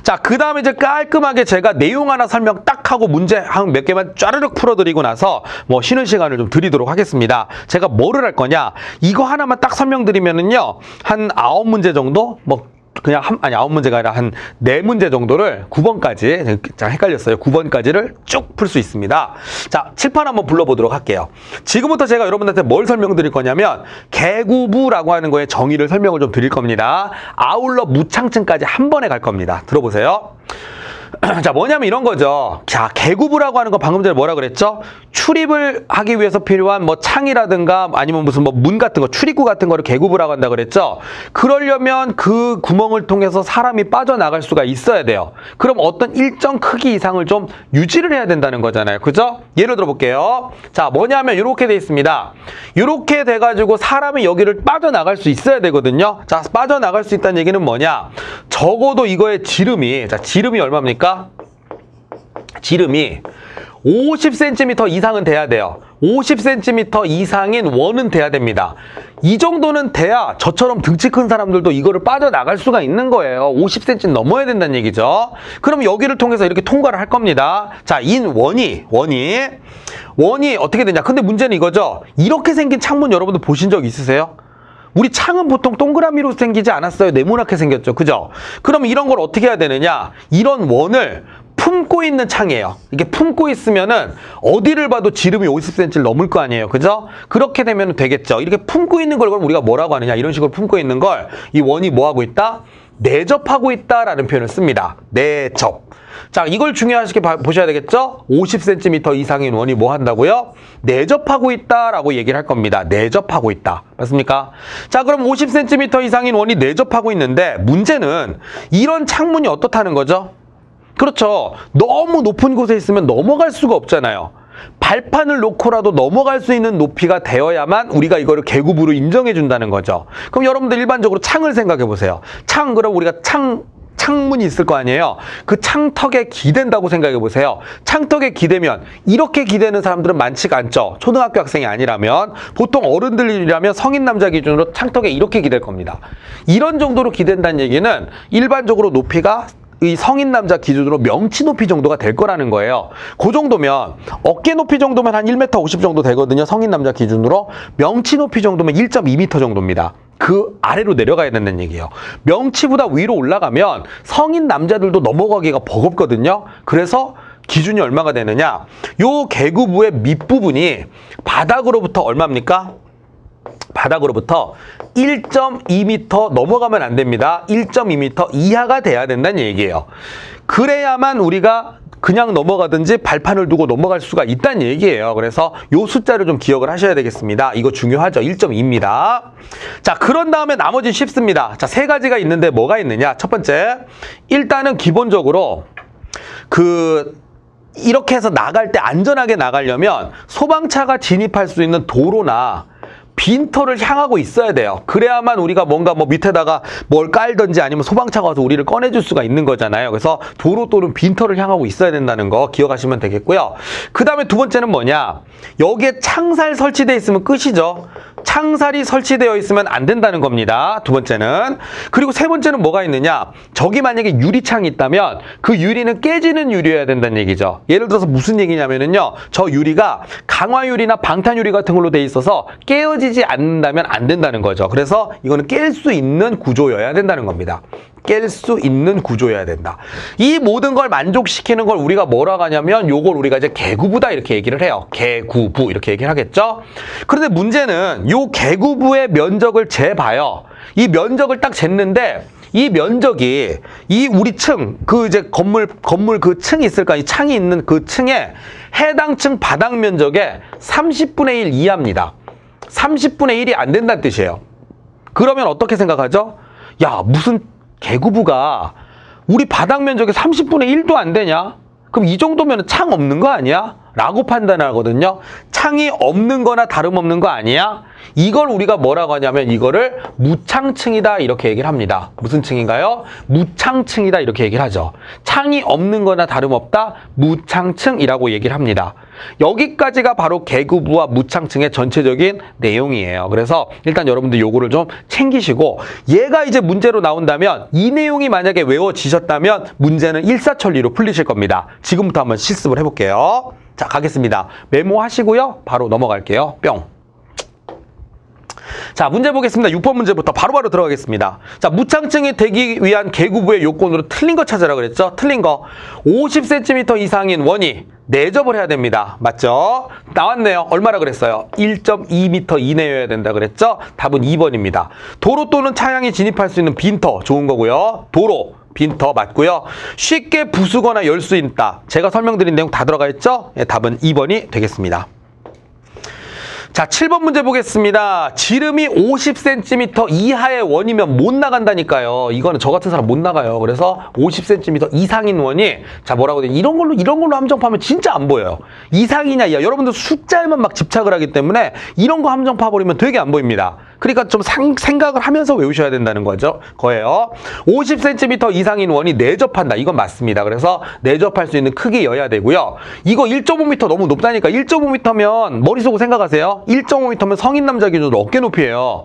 자, 그 다음에 이제 깔끔하게 제가 내용 하나 설명 딱 하고 문제 한 몇 개만 짜르륵 풀어드리고 나서 뭐 쉬는 시간을 좀 드리도록 하겠습니다. 제가 뭐를 할 거냐? 이거 하나만 딱 설명드리면은요, 한 9문제 정도? 뭐, 그냥 아니 9문제가 아니라 한 4문제 정도를 9번까지, 자, 헷갈렸어요. 9번까지를 쭉 풀 수 있습니다. 자, 칠판 한번 불러보도록 할게요. 지금부터 제가 여러분들한테 뭘 설명드릴 거냐면 개구부라고 하는 거에 정의를 설명을 좀 드릴 겁니다. 아울러 무창층까지 한 번에 갈 겁니다. 들어보세요. 자, 뭐냐면 이런 거죠. 자, 개구부라고 하는 거 방금 전에 뭐라 그랬죠? 출입을 하기 위해서 필요한 뭐 창이라든가 아니면 무슨 뭐 문 같은 거, 출입구 같은 거를 개구부라고 한다 그랬죠? 그러려면 그 구멍을 통해서 사람이 빠져나갈 수가 있어야 돼요. 그럼 어떤 일정 크기 이상을 좀 유지를 해야 된다는 거잖아요. 그죠? 예를 들어 볼게요. 자, 뭐냐면 이렇게 돼 있습니다. 이렇게 돼가지고 사람이 여기를 빠져나갈 수 있어야 되거든요. 자, 빠져나갈 수 있다는 얘기는 뭐냐? 적어도 이거의 지름이, 자, 지름이 얼마입니까? 지름이 50cm 이상은 돼야 돼요. 50cm 이상인 원은 돼야 됩니다. 이 정도는 돼야 저처럼 등치 큰 사람들도 이거를 빠져나갈 수가 있는 거예요. 50cm 넘어야 된다는 얘기죠. 그럼 여기를 통해서 이렇게 통과를 할 겁니다. 자, 원이 어떻게 되냐? 근데 문제는 이거죠. 이렇게 생긴 창문 여러분들 보신 적 있으세요? 우리 창은 보통 동그라미로 생기지 않았어요. 네모나게 생겼죠. 그죠? 그럼 이런 걸 어떻게 해야 되느냐? 이런 원을 품고 있는 창이에요. 이게 품고 있으면은 어디를 봐도 지름이 50cm를 넘을 거 아니에요. 그죠? 그렇게 되면 되겠죠. 이렇게 품고 있는 걸 우리가 뭐라고 하느냐? 이런 식으로 품고 있는 걸 이 원이 뭐 하고 있다? 내접하고 있다라는 표현을 씁니다. 내접. 자, 이걸 중요하게 보셔야 되겠죠? 50cm 이상인 원이 뭐 한다고요? 내접하고 있다라고 얘기를 할 겁니다. 내접하고 있다. 맞습니까? 자, 그럼 50cm 이상인 원이 내접하고 있는데 문제는 이런 창문이 어떻다는 거죠? 그렇죠. 너무 높은 곳에 있으면 넘어갈 수가 없잖아요. 발판을 놓고라도 넘어갈 수 있는 높이가 되어야만 우리가 이거를 개구부로 인정해 준다는 거죠. 그럼 여러분들 일반적으로 창을 생각해 보세요. 그럼 우리가 창문이 있을 거 아니에요. 그 창턱에 기댄다고 생각해 보세요. 창턱에 기대면 이렇게 기대는 사람들은 많지가 않죠. 초등학교 학생이 아니라면. 보통 어른들이라면 성인 남자 기준으로 창턱에 이렇게 기댈 겁니다. 이런 정도로 기댄다는 얘기는 일반적으로 높이가 이 성인 남자 기준으로 명치 높이 정도가 될 거라는 거예요. 그 정도면 어깨 높이 정도면 한 1m 50 정도 되거든요. 성인 남자 기준으로. 명치 높이 정도면 1.2m 정도입니다. 그 아래로 내려가야 된다는 얘기예요. 명치보다 위로 올라가면 성인 남자들도 넘어가기가 버겁거든요. 그래서 기준이 얼마가 되느냐? 요 개구부의 밑부분이 바닥으로부터 얼마입니까? 바닥으로부터 1.2m 넘어가면 안 됩니다. 1.2m 이하가 돼야 된다는 얘기예요. 그래야만 우리가 그냥 넘어가든지 발판을 두고 넘어갈 수가 있다는 얘기예요. 그래서 요 숫자를 좀 기억을 하셔야 되겠습니다. 이거 중요하죠. 1.2입니다. 자, 그런 다음에 나머지는 쉽습니다. 자, 3가지가 있는데 뭐가 있느냐? 첫 번째, 일단은 기본적으로 이렇게 해서 나갈 때 안전하게 나가려면 소방차가 진입할 수 있는 도로나 빈터를 향하고 있어야 돼요. 그래야만 우리가 뭔가 뭐 밑에다가 뭘 깔든지 아니면 소방차가 와서 우리를 꺼내줄 수가 있는 거잖아요. 그래서 도로 또는 빈터를 향하고 있어야 된다는 거 기억하시면 되겠고요. 그 다음에 두 번째는 뭐냐? 여기에 창살 설치되어 있으면 끝이죠. 창살이 설치되어 있으면 안 된다는 겁니다. 두 번째는. 그리고 세 번째는 뭐가 있느냐? 저기 만약에 유리창이 있다면 그 유리는 깨지는 유리여야 된다는 얘기죠. 예를 들어서 무슨 얘기냐면은요. 저 유리가 강화유리나 방탄유리 같은 걸로 돼 있어서 깨어지지 않는다면 안 된다는 거죠. 그래서 이거는 깰 수 있는 구조여야 된다는 겁니다. 깰 수 있는 구조여야 된다. 이 모든 걸 만족시키는 걸 우리가 뭐라고 하냐면 요걸 우리가 이제 개구부다 이렇게 얘기를 해요. 개구부 이렇게 얘기를 하겠죠. 그런데 문제는 요 개구부의 면적을 재봐요. 이 면적을 딱 쟀는데 이 면적이 이 우리 층, 이제 건물 그 층이 있을까? 이 창이 있는 그 층에 해당 층 바닥 면적의 30분의 1 이하입니다. 30분의 1이 안 된다는 뜻이에요. 그러면 어떻게 생각하죠? 야, 무슨 개구부가 우리 바닥 면적의 30분의 1도 안 되냐? 그럼 이 정도면 창 없는 거 아니야? 라고 판단하거든요. 창이 없는 거나 다름없는 거 아니야? 이걸 우리가 뭐라고 하냐면 이거를 무창층이다 이렇게 얘기를 합니다. 무슨 층인가요? 무창층이다 이렇게 얘기를 하죠. 창이 없는 거나 다름없다 무창층이라고 얘기를 합니다. 여기까지가 바로 계구부와 무창층의 전체적인 내용이에요. 그래서 일단 여러분들 요거를 좀 챙기시고 얘가 이제 문제로 나온다면 이 내용이 만약에 외워지셨다면 문제는 일사천리로 풀리실 겁니다. 지금부터 한번 실습을 해볼게요. 자, 가겠습니다. 메모하시고요. 바로 넘어갈게요. 뿅. 자, 문제 보겠습니다. 6번 문제부터 바로바로 들어가겠습니다. 자, 무창층이 되기 위한 계구부의 요건으로 틀린 거 찾으라 그랬죠? 틀린 거. 50cm 이상인 원이 내접을 해야 됩니다. 맞죠? 나왔네요. 얼마라 그랬어요? 1.2m 이내여야 된다 그랬죠? 답은 2번입니다. 도로 또는 차량이 진입할 수 있는 빈터 좋은 거고요. 도로. 빈터 맞고요. 쉽게 부수거나 열 수 있다. 제가 설명드린 내용 다 들어가 있죠? 예, 답은 2번이 되겠습니다. 자, 7번 문제 보겠습니다. 지름이 50cm 이하의 원이면 못 나간다니까요. 이거는 저 같은 사람 못 나가요. 그래서 50cm 이상인 원이 자, 뭐라고 돼? 이런 걸로 함정파면 진짜 안 보여요. 이상이냐 이하. 여러분들 숫자에만 막 집착을 하기 때문에 이런 거 함정파 버리면 되게 안 보입니다. 그러니까 좀 생각을 하면서 외우셔야 된다는 거예요. 50cm 이상인 원이 내접한다. 이건 맞습니다. 그래서 내접할 수 있는 크기여야 되고요. 이거 1.5m 너무 높다니까. 1.5m면 머릿속으로 생각하세요. 1.5m면 성인 남자 기준으로 어깨 높이에요.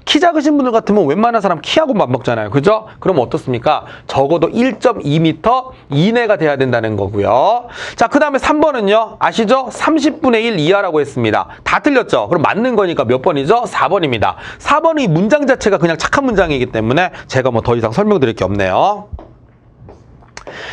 키 작으신 분들 같으면 웬만한 사람 키하고 맞먹잖아요. 그죠? 그럼 어떻습니까? 적어도 1.2m 이내가 돼야 된다는 거고요. 자, 그 다음에 3번은요. 아시죠? 30분의 1 이하라고 했습니다. 다 틀렸죠? 그럼 맞는 거니까 몇 번이죠? 4번입니다. 4번이 문장 자체가 그냥 착한 문장이기 때문에 제가 뭐 더 이상 설명드릴 게 없네요.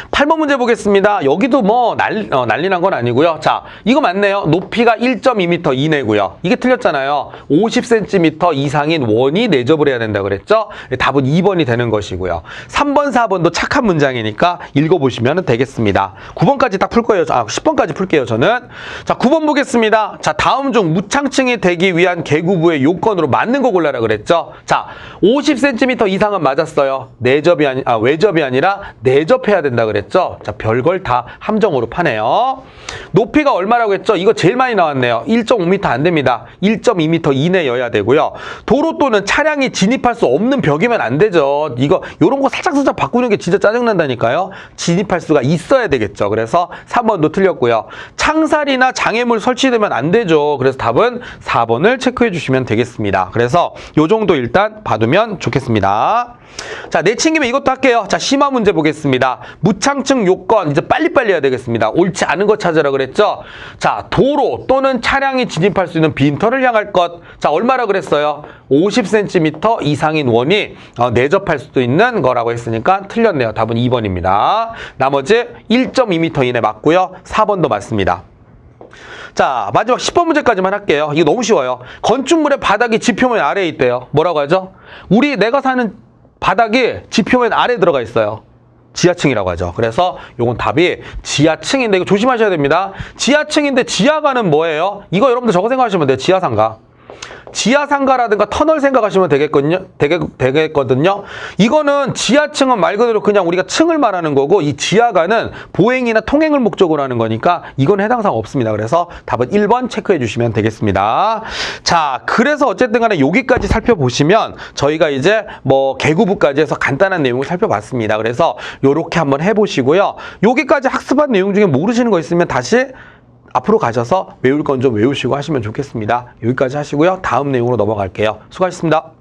8번 문제 보겠습니다. 여기도 뭐 난리 난 건 아니고요. 자, 이거 맞네요. 높이가 1.2m 이내고요. 이게 틀렸잖아요. 50cm 이상인 원이 내접을 해야 된다 그랬죠? 답은 2번이 되는 것이고요. 3번, 4번도 착한 문장이니까 읽어보시면 되겠습니다. 9번까지 딱 풀 거예요. 10번까지 풀게요, 저는. 자, 9번 보겠습니다. 자, 다음 중 무창층이 되기 위한 계구부의 요건으로 맞는 거 골라라 그랬죠? 자, 50cm 이상은 맞았어요. 외접이 아니라 내접해야 된다 그랬죠? 자, 별걸 다 함정으로 파네요. 높이가 얼마라고 했죠? 이거 제일 많이 나왔네요. 1.5m 안 됩니다. 1.2m 이내여야 되고요. 도로 또는 차량이 진입할 수 없는 벽이면 안 되죠. 요런 거 살짝 바꾸는 게 진짜 짜증난다니까요. 진입할 수가 있어야 되겠죠. 그래서 3번도 틀렸고요. 창살이나 장애물 설치되면 안 되죠. 그래서 답은 4번을 체크해 주시면 되겠습니다. 그래서 요 정도 일단 봐두면 좋겠습니다. 자, 내친김에 이것도 할게요. 자, 심화 문제 보겠습니다. 무창층 요건 이제 빨리빨리 해야 되겠습니다. 옳지 않은 거 찾으라 그랬죠? 자, 도로 또는 차량이 진입할 수 있는 빈터를 향할 것. 자, 얼마라 그랬어요? 50cm 이상인 원이 내접할 수도 있는 거라고 했으니까 틀렸네요. 답은 2번입니다. 나머지 1.2m 이내 맞고요. 4번도 맞습니다. 자, 마지막 10번 문제까지만 할게요. 이거 너무 쉬워요. 건축물의 바닥이 지표면 아래에 있대요. 뭐라고 하죠? 내가 사는 바닥이 지표면 아래에 들어가 있어요. 지하층이라고 하죠. 그래서 요건 답이 지하층인데 이거 조심하셔야 됩니다. 지하층인데 지하가는 뭐예요? 이거 여러분들 저거 생각하시면 돼요. 지하상가. 지하상가라든가 터널 생각하시면 되겠거든요. 이거는 지하층은 말 그대로 그냥 우리가 층을 말하는 거고 이 지하가는 보행이나 통행을 목적으로 하는 거니까 이건 해당 사항 없습니다. 그래서 답은 1번 체크해 주시면 되겠습니다. 자, 그래서 어쨌든 간에 여기까지 살펴보시면 저희가 이제 뭐 계구부까지 해서 간단한 내용을 살펴봤습니다. 그래서 요렇게 한번 해보시고요. 여기까지 학습한 내용 중에 모르시는 거 있으면 다시 앞으로 가셔서 외울 건 좀 외우시고 하시면 좋겠습니다. 여기까지 하시고요. 다음 내용으로 넘어갈게요. 수고하셨습니다.